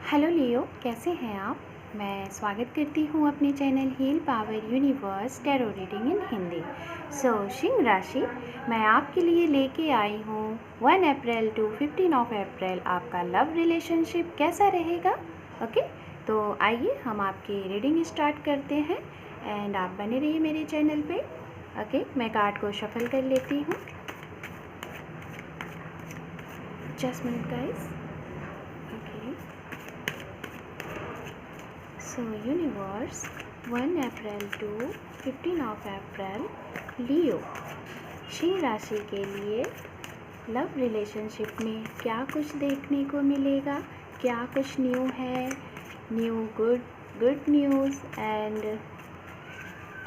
Hello लियो, कैसे हैं आप। मैं स्वागत करती हूँ अपने channel heal power universe tarot reading in Hindi. सिंह राशि मैं आपके लिए लेके आई हूँ 1 अप्रैल टू 15 अप्रैल आपका लव रिलेशनशिप कैसा रहेगा। ओके, तो आइए हम आपकी रीडिंग स्टार्ट करते हैं एंड आप बने रहिए मेरे चैनल पे। ओके, मैं कार्ड को शफल कर लेती हूँ। Just minute guys. So universe 1 April to 15 April Leo सिंह राशि के लिए लव रिलेशनशिप में क्या कुछ देखने को मिलेगा, क्या कुछ न्यू है, न्यू गुड न्यूज़ एंड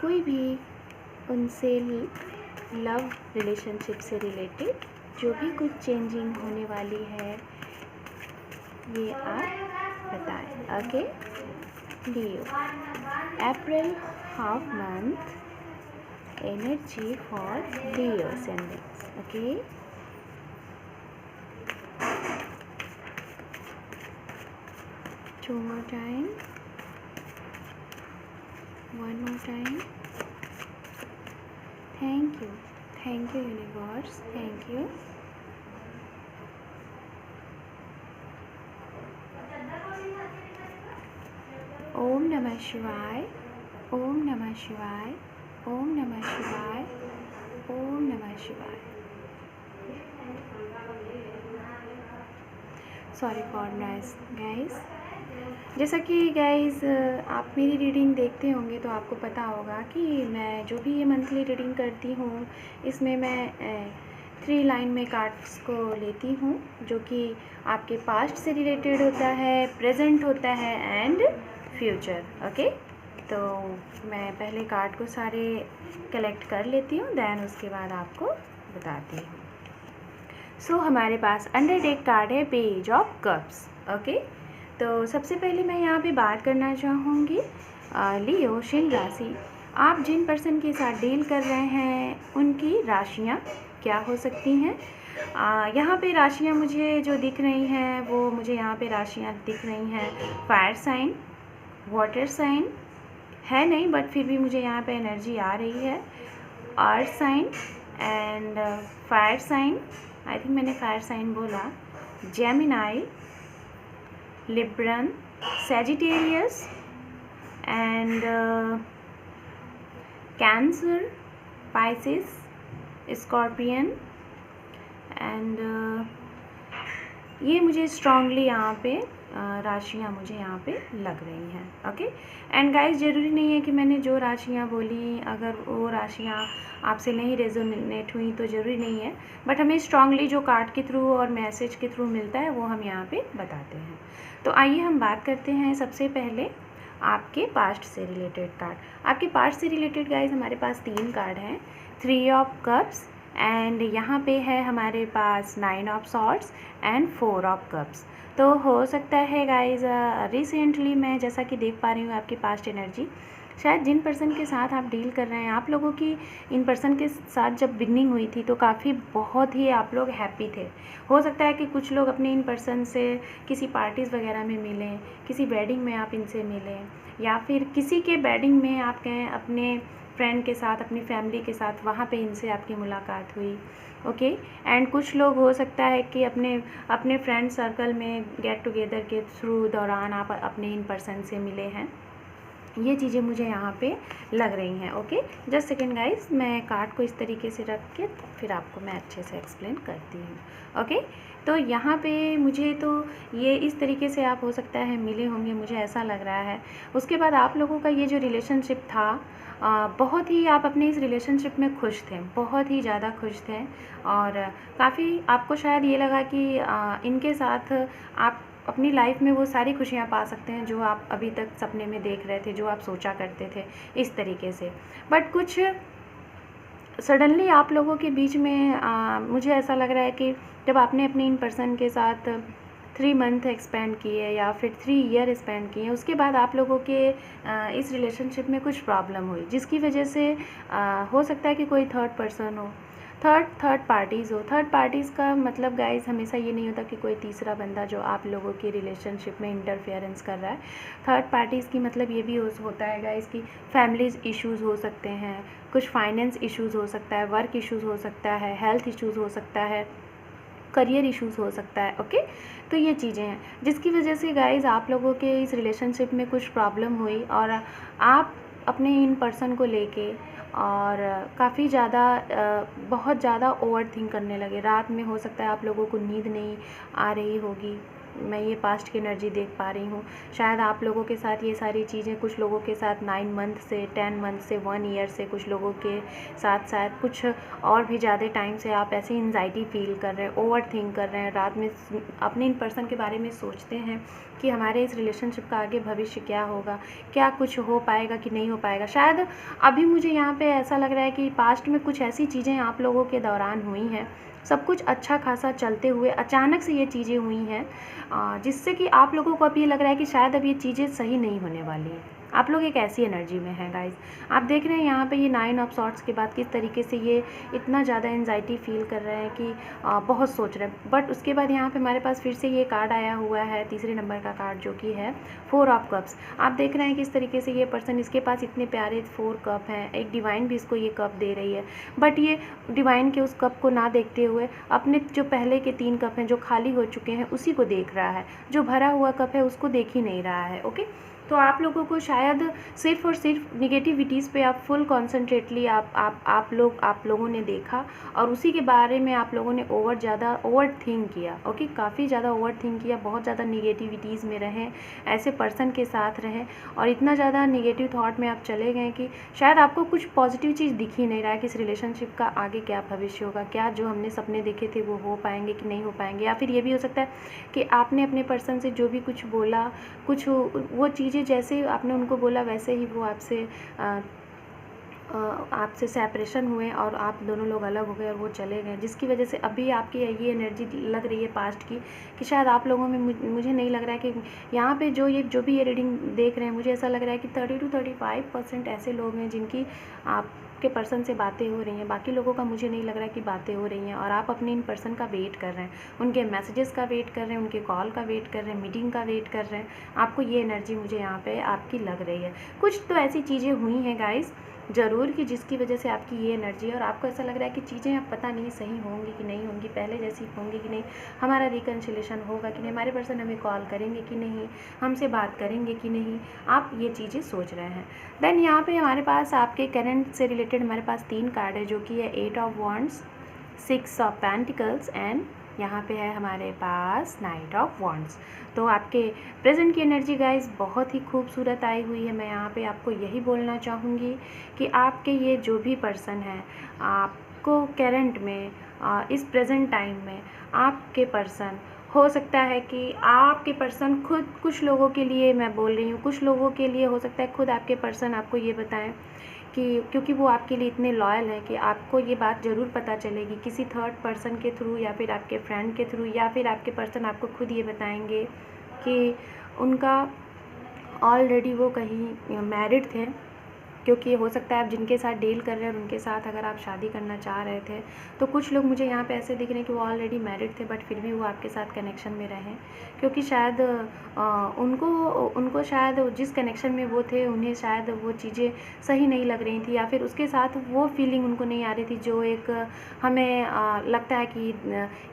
कोई भी उनसे लव रिलेशनशिप से रिलेटेड जो भी कुछ चेंजिंग होने वाली है ये आप बताएं। Okay Leo, April half month energy for Leo ascendants. Okay. Two more time. One more time. Thank you universe. Thank you. ओम नमः शिवाय, ओम नमः शिवाय, ओम नमः शिवाय, ओम नमः शिवाय। Sorry for noise guys. जैसा कि गाइस आप मेरी रीडिंग देखते होंगे तो आपको पता होगा कि मैं जो भी ये मंथली रीडिंग करती हूँ इसमें मैं 3 लाइन में कार्ड्स को लेती हूँ जो कि आपके पास्ट से रिलेटेड होता है, प्रेजेंट होता है एंड फ्यूचर। ओके, तो मैं पहले कार्ड को सारे कलेक्ट कर लेती हूँ, देन उसके बाद आपको बताती हूँ। हमारे पास अंडर डेक कार्ड है पेज ऑफ कप्स। ओके, तो सबसे पहले मैं यहाँ पे बात करना चाहूँगी लियो सिंह राशि, आप जिन पर्सन के साथ डील कर रहे हैं उनकी राशियाँ क्या हो सकती हैं। यहाँ पे राशियाँ मुझे जो दिख रही हैं वो मुझे यहाँ पे राशियाँ दिख रही हैं फायर साइन, वाटर साइन है नहीं बट फिर भी मुझे यहाँ पे एनर्जी आ रही है, earth sign and fire sign, I think मैंने फायर साइन बोला, Gemini, Libran, Sagittarius and Cancer, Pisces, Scorpion and ये मुझे स्ट्रांगली यहाँ पे राशियाँ मुझे यहाँ पे लग रही हैं। ओके, एंड गाइस ज़रूरी नहीं है कि मैंने जो राशियाँ बोली अगर वो राशियाँ आपसे नहीं रेजोनेट हुई तो ज़रूरी नहीं है, बट हमें स्ट्रांगली जो कार्ड के थ्रू और मैसेज के थ्रू मिलता है वो हम यहाँ पे बताते हैं। तो आइए हम बात करते हैं सबसे पहले आपके पास्ट से रिलेटेड कार्ड। आपके पास्ट से रिलेटेड गाइज हमारे पास 3 कार्ड हैं, 3 ऑफ कप्स एंड यहाँ पे है हमारे पास 9 of swords and 4 of cups. तो हो सकता है गाइज रिसेंटली मैं जैसा कि देख पा रही हूँ आपकी पास्ट एनर्जी, शायद जिन पर्सन के साथ आप डील कर रहे हैं आप लोगों की इन पर्सन के साथ जब बिगनिंग हुई थी तो काफ़ी बहुत ही आप लोग हैप्पी थे। हो सकता है कि कुछ लोग अपने इन पर्सन से किसी पार्टीज़ वगैरह में मिलें, किसी वेडिंग में आप इनसे मिलें या फिर किसी के वेडिंग में आप कहें अपने फ्रेंड के साथ, अपनी फैमिली के साथ वहाँ पे इनसे आपकी मुलाकात हुई। ओके, एंड कुछ लोग हो सकता है कि अपने फ्रेंड सर्कल में गेट टुगेदर के थ्रू दौरान आप अपने इन पर्सन से मिले हैं। ये चीज़ें मुझे यहाँ पे लग रही हैं। ओके, जस्ट सेकेंड गाइस, मैं कार्ड को इस तरीके से रख के फिर आपको मैं अच्छे से एक्सप्लेन करती हूँ। ओके, तो यहाँ पे मुझे तो ये इस तरीके से आप हो सकता है मिले होंगे, मुझे ऐसा लग रहा है। उसके बाद आप लोगों का ये जो रिलेशनशिप था बहुत ही आप अपने इस रिलेशनशिप में खुश थे, बहुत ही ज़्यादा खुश थे और काफ़ी आपको शायद ये लगा कि इनके साथ आप अपनी लाइफ में वो सारी खुशियाँ पा सकते हैं जो आप अभी तक सपने में देख रहे थे, जो आप सोचा करते थे इस तरीके से। बट कुछ सडनली आप लोगों के बीच में मुझे ऐसा लग रहा है कि जब आपने अपने इन पर्सन के साथ 3 मंथ एक्सपेंड किए या फिर 3 ईयर स्पेंड किए, उसके बाद आप लोगों के इस रिलेशनशिप में कुछ प्रॉब्लम हुई जिसकी वजह से हो सकता है कि कोई थर्ड पर्सन हो। थर्ड पार्टीज़ हो। थर्ड पार्टीज़ का मतलब गाइस हमेशा ये नहीं होता कि कोई तीसरा बंदा जो आप लोगों की रिलेशनशिप में इंटरफेरेंस कर रहा है। थर्ड पार्टीज़ की मतलब ये भी होता है गाइस कि फैमिलीज़ इश्यूज़ हो सकते हैं, कुछ फाइनेंस इश्यूज़ हो सकता है, वर्क इश्यूज़ हो सकता है, हेल्थ इश्यूज़ हो सकता है, करियर इश्यूज़ हो सकता है। ओके, तो ये चीज़ें हैं जिसकी वजह से गाइस आप लोगों के इस रिलेशनशिप में कुछ प्रॉब्लम हुई और आप अपने इन पर्सन को लेके और काफ़ी ज़्यादा बहुत ज़्यादा ओवर थिंक करने लगे। रात में हो सकता है आप लोगों को नींद नहीं आ रही होगी, मैं ये पास्ट की एनर्जी देख पा रही हूँ। शायद आप लोगों के साथ ये सारी चीज़ें, कुछ लोगों के साथ 9 मंथ से 10 मंथ से 1 ईयर से, कुछ लोगों के साथ शायद कुछ और भी ज़्यादा टाइम से आप ऐसी एंजाइटी फील कर रहे हैं, ओवर थिंक कर रहे हैं, रात में अपने इन पर्सन के बारे में सोचते हैं कि हमारे इस रिलेशनशिप का आगे भविष्य क्या होगा, क्या कुछ हो पाएगा कि नहीं हो पाएगा। शायद अभी मुझे यहाँ पे ऐसा लग रहा है कि पास्ट में कुछ ऐसी चीज़ें आप लोगों के दौरान हुई हैं, सब कुछ अच्छा खासा चलते हुए अचानक से ये चीज़ें हुई हैं जिससे कि आप लोगों को अब ये लग रहा है कि शायद अब ये चीज़ें सही नहीं होने वाली हैं। आप लोग एक ऐसी एनर्जी में हैं गाइस। आप देख रहे हैं यहाँ पे ये 9 ऑफ सॉर्ट्स के बाद किस तरीके से ये इतना ज़्यादा एंजाइटी फील कर रहे हैं कि बहुत सोच रहे हैं। बट उसके बाद यहाँ पे हमारे पास फिर से ये कार्ड आया हुआ है, तीसरे नंबर का कार्ड जो कि है 4 ऑफ कप्स। आप देख रहे हैं किस तरीके से ये पर्सन, इसके पास इतने प्यारे 4 कप हैं, एक डिवाइन भी इसको ये कप दे रही है, बट ये डिवाइन के उस कप को ना देखते हुए अपने जो पहले के 3 कप हैं जो खाली हो चुके हैं उसी को देख रहा है, जो भरा हुआ कप है उसको देख ही नहीं रहा है। ओके, तो आप लोगों को शायद सिर्फ़ और सिर्फ निगेटिविटीज़ पे आप फुल कॉन्सेंट्रेटली आप लोगों ने देखा और उसी के बारे में आप लोगों ने ओवर थिंक किया। ओके, काफ़ी ज़्यादा ओवर थिंक किया, बहुत ज़्यादा निगेटिविटीज़ में रहें, ऐसे पर्सन के साथ रहें और इतना ज़्यादा निगेटिव थॉट में आप चले गए कि शायद आपको कुछ पॉजिटिव चीज़ दिख ही नहीं रहा है कि इस रिलेशनशिप का आगे क्या भविष्य होगा, क्या जो हमने सपने देखे थे वो हो पाएंगे कि नहीं हो पाएंगे। या फिर ये भी हो सकता है कि आपने अपने पर्सन से जो भी कुछ बोला, कुछ वो चीज़ें जैसे आपने उनको बोला वैसे ही वो आपसे सेपरेशन हुए और आप दोनों लोग अलग हो गए और वो चले गए, जिसकी वजह से अभी आपकी ये एनर्जी लग रही है पास्ट की कि शायद आप लोगों में, मुझे नहीं लग रहा है कि यहाँ पे जो भी ये रीडिंग देख रहे हैं, मुझे ऐसा लग रहा है कि 30 to 35% ऐसे लोग हैं जिनकी आपके पर्सन से बातें हो रही हैं। बाकी लोगों का मुझे नहीं लग रहा है कि बातें हो रही हैं और आप अपने इन पर्सन का वेट कर रहे हैं, उनके मैसेजेस का वेट कर रहे हैं, उनके कॉल का वेट कर रहे हैं, मीटिंग का वेट कर रहे हैं। आपको ये एनर्जी मुझे यहाँ पे आपकी लग रही है। कुछ तो ऐसी चीज़ें हुई हैं गाइस ज़रूर कि जिसकी वजह से आपकी ये एनर्जी है और आपको ऐसा लग रहा है कि चीज़ें अब पता नहीं सही होंगी कि नहीं होंगी, पहले जैसी होंगी कि नहीं, हमारा रिकन्सिलेशन होगा कि नहीं, हमारे पर्सन हमें कॉल करेंगे कि नहीं, हमसे बात करेंगे कि नहीं, आप ये चीज़ें सोच रहे हैं। देन यहाँ पे हमारे पास आपके करंट से रिलेटेड हमारे पास 3 कार्ड है जो कि है 8 of wands, 6 of pentacles and यहाँ पे है हमारे पास नाइट ऑफ वॉन्ड्स। तो आपके प्रेजेंट की एनर्जी गाइस बहुत ही खूबसूरत आई हुई है। मैं यहाँ पे आपको यही बोलना चाहूँगी कि आपके ये जो भी पर्सन है, आपको करंट में इस प्रेजेंट टाइम में आपके पर्सन, हो सकता है कि आपके पर्सन खुद, कुछ लोगों के लिए मैं बोल रही हूँ, कुछ लोगों के लिए हो सकता है खुद आपके पर्सन आपको ये बताएं कि क्योंकि वो आपके लिए इतने लॉयल हैं कि आपको ये बात ज़रूर पता चलेगी किसी थर्ड पर्सन के थ्रू या फिर आपके फ्रेंड के थ्रू, या फिर आपके पर्सन आपको खुद ये बताएंगे कि उनका ऑलरेडी वो कहीं मैरिड थे, क्योंकि हो सकता है आप जिनके साथ डील कर रहे हैं और उनके साथ अगर आप शादी करना चाह रहे थे, तो कुछ लोग मुझे यहाँ पे ऐसे दिख रहे हैं कि वो ऑलरेडी मैरिड थे बट फिर भी वो आपके साथ कनेक्शन में रहें, क्योंकि शायद उनको शायद जिस कनेक्शन में वो थे उन्हें शायद वो चीज़ें सही नहीं लग रही थी, या फिर उसके साथ वो फीलिंग उनको नहीं आ रही थी जो एक हमें लगता है कि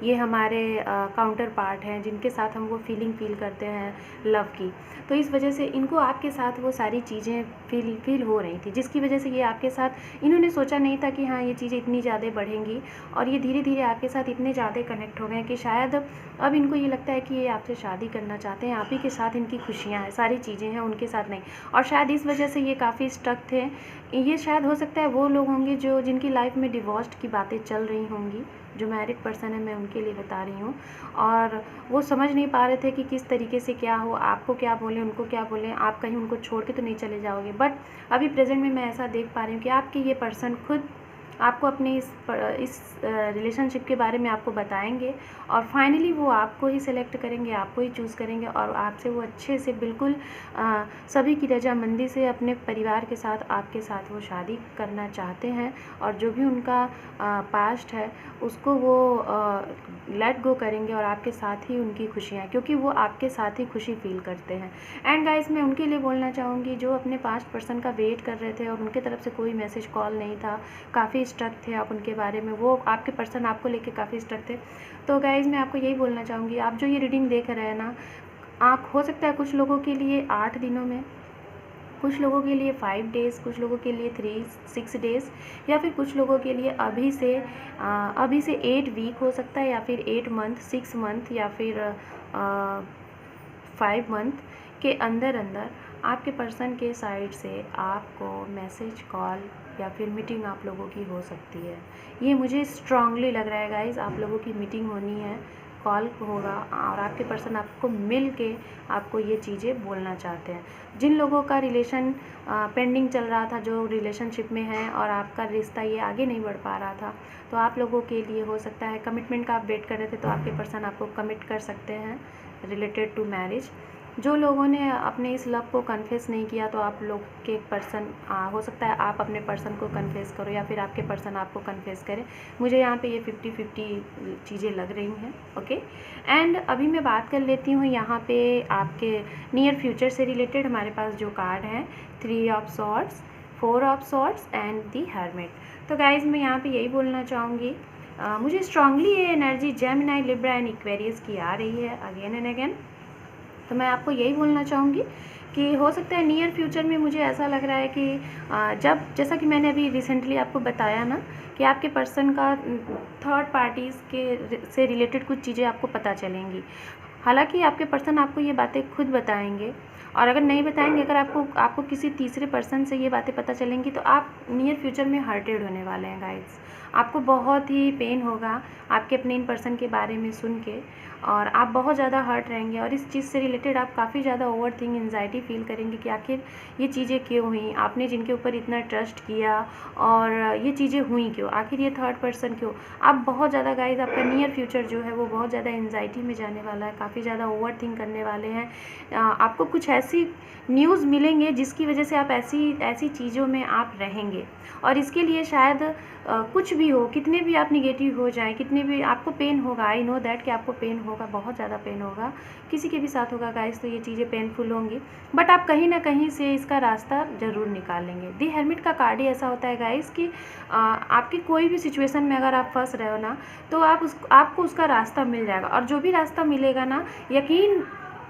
ये हमारे काउंटर पार्ट हैं जिनके साथ हम वो फीलिंग फील करते हैं लव की। तो इस वजह से इनको आपके साथ वो सारी चीज़ें फील हो रही थी, जिसकी वजह से ये आपके साथ, इन्होंने सोचा नहीं था कि हाँ ये चीज़ें इतनी ज़्यादा बढ़ेंगी और ये धीरे धीरे आपके साथ इतने ज़्यादा कनेक्ट हो गए कि शायद अब इनको ये लगता है कि ये आपसे शादी करना चाहते हैं, आप ही के साथ इनकी खुशियाँ हैं, सारी चीज़ें हैं, उनके साथ नहीं। और शायद इस वजह से ये काफ़ी स्टक थे। ये शायद हो सकता है वो लोग होंगे जो जिनकी लाइफ में डिवोर्स की बातें चल रही होंगी, जो मैरिड पर्सन है मैं उनके लिए बता रही हूँ, और वो समझ नहीं पा रहे थे कि किस तरीके से क्या हो, आपको क्या बोलें, उनको क्या बोलें, आप कहीं उनको छोड़ के तो नहीं चले जाओगे। बट अभी प्रेजेंट में मैं ऐसा देख पा रही हूँ कि आपके ये पर्सन खुद आपको अपने इस रिलेशनशिप के बारे में आपको बताएंगे और फाइनली वो आपको ही सिलेक्ट करेंगे, आपको ही चूज़ करेंगे और आपसे वो अच्छे से बिल्कुल सभी की रजामंदी से अपने परिवार के साथ आपके साथ वो शादी करना चाहते हैं। और जो भी उनका पास्ट है उसको वो लेट गो करेंगे और आपके साथ ही उनकी खुशियाँ, क्योंकि वो आपके साथ ही खुशी फील करते हैं। एंड गाइस, मैं उनके लिए बोलना चाहूँगी जो अपने पास्ट पर्सन का वेट कर रहे थे और उनके तरफ से कोई मैसेज कॉल नहीं था, काफ़ी स्ट्रक थे आप उनके बारे में, वो आपके पर्सन आपको लेके काफ़ी स्ट्रक थे। तो गाइज़ मैं आपको यही बोलना चाहूँगी, आप जो ये रीडिंग देख रहे हैं ना, आप हो सकता है कुछ लोगों के लिए 8 दिनों में, कुछ लोगों के लिए 5 डेज़, कुछ लोगों के लिए 6 डेज़, या फिर कुछ लोगों के लिए अभी से 8 वीक हो सकता है, या फिर 8 मंथ, 6 मंथ, या फिर 5 मंथ के अंदर आपके पर्सन के साइड से आपको मैसेज, कॉल या फिर मीटिंग आप लोगों की हो सकती है। ये मुझे स्ट्रांगली लग रहा है गाइज़, आप लोगों की मीटिंग होनी है, कॉल होगा और आपके पर्सन आपको मिल के आपको ये चीज़ें बोलना चाहते हैं। जिन लोगों का रिलेशन पेंडिंग चल रहा था, जो रिलेशनशिप में है और आपका रिश्ता ये आगे नहीं बढ़ पा रहा था, तो आप लोगों के लिए हो सकता है कमिटमेंट का आप वेट कर रहे थे, तो आपके पर्सन आपको कमिट कर सकते हैं रिलेटेड टू मैरिज। जो लोगों ने अपने इस लव को कन्फेस नहीं किया, तो आप लोग के पर्सन हो सकता है आप अपने पर्सन को कन्फेस करो या फिर आपके पर्सन आपको कन्फेस करें। मुझे यहाँ पे ये 50-50 चीज़ें लग रही हैं। ओके, एंड अभी मैं बात कर लेती हूँ यहाँ पे आपके नियर फ्यूचर से रिलेटेड। हमारे पास जो कार्ड हैं 3 of swords, 4 of swords and the hermit. तो गाइज़ मैं यहाँ पे यही बोलना चाहूँगी, मुझे स्ट्रांगली ये energy Gemini, Libra and Aquarius की आ रही है अगेन एंड अगेन। तो मैं आपको यही बोलना चाहूँगी कि हो सकता है नियर फ्यूचर में, मुझे ऐसा लग रहा है कि जैसा कि मैंने अभी रिसेंटली आपको बताया ना कि आपके पर्सन का थर्ड पार्टीज़ के से रिलेटेड कुछ चीज़ें आपको पता चलेंगी। हालांकि आपके पर्सन आपको ये बातें खुद बताएंगे, और अगर नहीं बताएंगे, अगर आपको किसी तीसरे पर्सन से ये बातें पता चलेंगी, तो आप नियर फ्यूचर में हर्टेड होने वाले हैं गाइड्स। आपको बहुत ही पेन होगा आपके अपने इन पर्सन के बारे में सुन के, और आप बहुत ज़्यादा हर्ट रहेंगे और इस चीज़ से रिलेटेड आप काफ़ी ज़्यादा ओवर थिंक, एंजाइटी फील करेंगे कि आखिर ये चीज़ें क्यों हुई, आपने जिनके ऊपर इतना ट्रस्ट किया और ये चीज़ें हुई क्यों, आखिर ये थर्ड पर्सन क्यों। आप बहुत ज़्यादा गाइज, आपका नियर फ्यूचर जो है वो बहुत ज़्यादा एंजाइटी में जाने वाला है, काफ़ी ज़्यादा ओवर थिंक करने वाले हैं। आपको कुछ ऐसी न्यूज़ मिलेंगे जिसकी वजह से आप ऐसी चीज़ों में आप रहेंगे, और इसके लिए शायद कुछ भी हो, कितने भी आप निगेटिव हो जाएं, कितने भी आपको पेन होगा, आई नो दैट कि आपको पेन होगा, बहुत ज़्यादा पेन होगा, किसी के भी साथ होगा गाइस, तो ये चीज़ें पेनफुल होंगी, बट आप कहीं ना कहीं से इसका रास्ता ज़रूर निकालेंगे। दी हर्मिट का कार्ड ही ऐसा होता है गाइस कि आपकी कोई भी सिचुएशन में अगर आप फंस रहे हो ना, तो आपको उसका रास्ता मिल जाएगा, और जो भी रास्ता मिलेगा ना,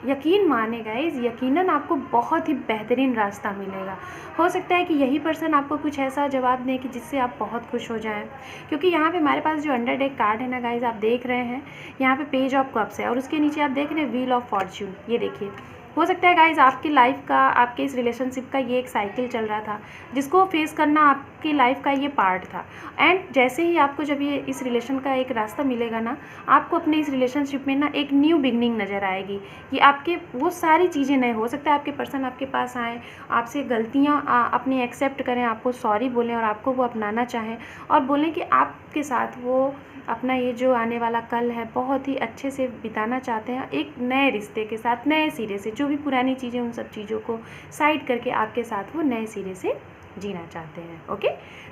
यकीन माने गाइस, यकीनन आपको बहुत ही बेहतरीन रास्ता मिलेगा। हो सकता है कि यही पर्सन आपको कुछ ऐसा जवाब दें कि जिससे आप बहुत खुश हो जाएं, क्योंकि यहाँ पे हमारे पास जो अंडर डेक कार्ड है ना गाइस, आप देख रहे हैं यहाँ पे पेज ऑफ कप्स है और उसके नीचे आप देख रहे हैं व्हील ऑफ फॉर्च्यून। ये देखिए, हो सकता है गाइज आपकी लाइफ का, आपके इस रिलेशनशिप का ये एक साइकिल चल रहा था जिसको फेस करना आपकी लाइफ का ये पार्ट था, एंड जैसे ही आपको जब ये इस रिलेशन का एक रास्ता मिलेगा ना, आपको अपने इस रिलेशनशिप में ना एक न्यू बिगनिंग नज़र आएगी कि आपके वो सारी चीज़ें नए, हो सकता है आपके पर्सन आपके पास आएँ, आपसे गलतियाँ अपनी एक्सेप्ट करें, आपको सॉरी बोलें और आपको वो अपनाना चाहें और बोलें कि आपके साथ वो अपना ये जो आने वाला कल है बहुत ही अच्छे से बिताना चाहते हैं, एक नए रिश्ते के साथ, नए सिरे से, जो भी पुरानी चीज़ें उन सब चीज़ों को साइड करके आपके साथ वो नए सिरे से जीना चाहते हैं। ओके,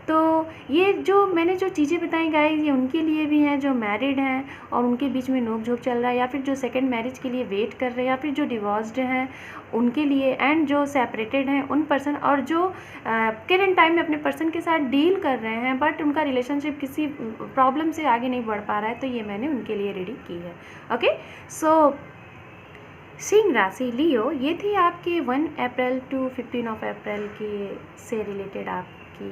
तो ये जो मैंने जो चीज़ें बताई गाइस, ये उनके लिए भी हैं जो मैरिड हैं और उनके बीच में नोक झोंक चल रहा है, या फिर जो सेकंड मैरिज के लिए वेट कर रहे हैं, या फिर जो डिवोर्स्ड हैं उनके लिए, एंड जो सेपरेटेड हैं उन पर्सन, और जो करेंट टाइम में अपने पर्सन के साथ डील कर रहे हैं बट उनका रिलेशनशिप किसी प्रॉब्लम से आगे नहीं बढ़ पा रहा है, तो ये मैंने उनके लिए रीडिंग की है। ओके, सो सिंह राशि लियो, ये थी आपके 1 अप्रैल टू 15 ऑफ अप्रैल के से रिलेटेड आपकी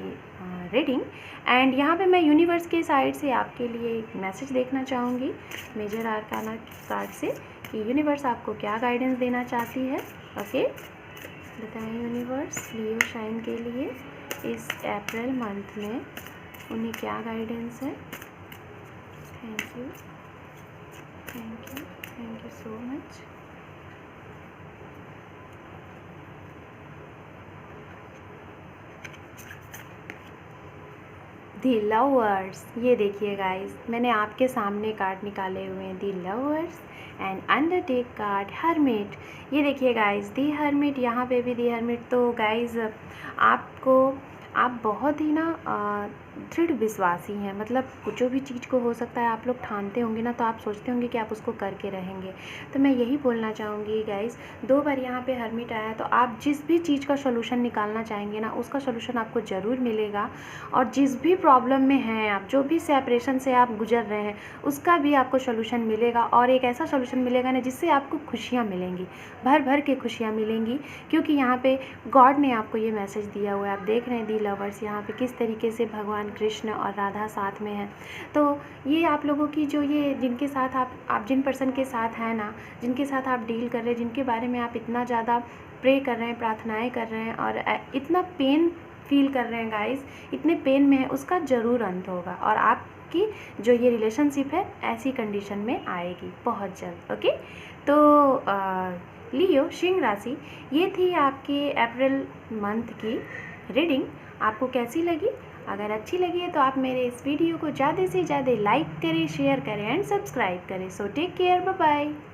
रीडिंग, एंड यहाँ पे मैं यूनिवर्स के साइड से आपके लिए एक मैसेज देखना चाहूँगी मेजर आर्काना कार्ड से कि यूनिवर्स आपको क्या गाइडेंस देना चाहती है। ओके, बताएं यूनिवर्स लियो शाइन के लिए इस अप्रैल मंथ में उन्हें क्या गाइडेंस है। Thank you, thank you, thank you so much. The lovers. ये देखिए गाइस, मैंने आपके सामने कार्ड निकाले हुए हैं, the lovers and undertake card, hermit. ये देखिए गाइस, दी हर्मिट, यहाँ पे भी दी हर्मिट। तो गाइस आप बहुत ही ना दृढ़ विश्वासी हैं, मतलब जो भी चीज़ को हो सकता है आप लोग ठानते होंगे ना, तो आप सोचते होंगे कि आप उसको करके रहेंगे। तो मैं यही बोलना चाहूँगी गाइस, 2 बार यहाँ पे हर्मिट आया है, तो आप जिस भी चीज़ का सोल्यूशन निकालना चाहेंगे ना, उसका सोल्यूशन आपको ज़रूर मिलेगा। और जिस भी प्रॉब्लम में हैं आप, जो भी सेपरेशन से आप गुजर रहे हैं, उसका भी आपको सोल्यूशन मिलेगा। और एक ऐसा सोल्यूशन मिलेगा ना जिससे आपको खुशियाँ मिलेंगी, भर भर के खुशियाँ मिलेंगी, क्योंकि यहाँ पे गॉड ने आपको ये मैसेज दिया हुआ है। आप देख रहे हैं दी लवर्स, यहाँ पे किस तरीके से भगवान कृष्ण और राधा साथ में हैं। तो ये आप लोगों की जो ये जिनके साथ आप जिन पर्सन के साथ हैं ना, जिनके साथ आप डील कर रहे हैं, जिनके बारे में आप इतना ज़्यादा प्रे कर रहे हैं, प्रार्थनाएं कर रहे हैं और इतना पेन फील कर रहे हैं गाइस, इतने पेन में है, उसका ज़रूर अंत होगा। और आपकी जो ये रिलेशनशिप है ऐसी कंडीशन में आएगी बहुत जल्द। ओके, तो लियो सिंह राशि, ये थी आपके अप्रैल मंथ की रीडिंग। आपको कैसी लगी? अगर अच्छी लगी है तो आप मेरे इस वीडियो को ज़्यादा से ज़्यादा लाइक करें, शेयर करें एंड सब्सक्राइब करें। So take care, bye bye.